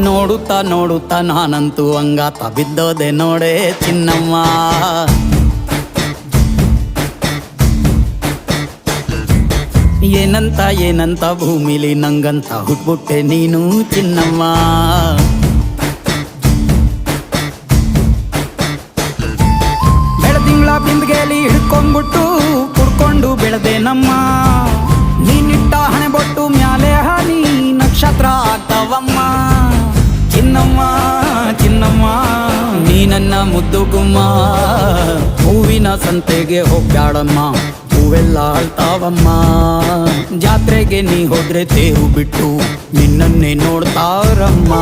ನೋಡುತ್ತಾ ನೋಡುತ್ತಾ ನಾನಂತೂ ಹಂಗಾತ ಬಿದ್ದೋದೆ ನೋಡೆ ಚಿನ್ನಮ್ಮ. ಏನಂತ ಏನಂತ ಭೂಮಿಲಿ ನಂಗಂತ ಹುಟ್ಬಿಟ್ಟೆ ನೀನು ಚಿನ್ನಮ್ಮ. ಬೆಳದಿಂಗಳ ಬಿಂದಿಗೆಲಿ ಹಿಡ್ಕೊಂಡ್ಬಿಟ್ಟು ಕುಡ್ಕೊಂಡು ಬೆಳೆದೆ ನಮ್ಮ. ನೀನಿಟ್ಟ ಹಣೆ ಬೊಟ್ಟು ಮ್ಯಾಲೆ ಹನಿ ನಕ್ಷತ್ರ ಆಗ್ತಾವಮ್ಮ. ಚಿನ್ನಮ್ಮ ಚಿನ್ನಮ್ಮ ನೀ ನನ್ನ ಮುದ್ದು ಗುಮ್ಮ. ಹೂವಿನ ಸಂತೆಗೆ ಹೋಗ್ಯಾಡಮ್ಮ, ಹೂವೆಲ್ಲ ಅಳ್ತಾವಮ್ಮ. ಜಾತ್ರೆಗೆ ನೀ ಹೋದ್ರೆ ತೇರು ಬಿಟ್ಟು ನಿನ್ನನ್ನೇ ನೋಡ್ತಾರಮ್ಮ.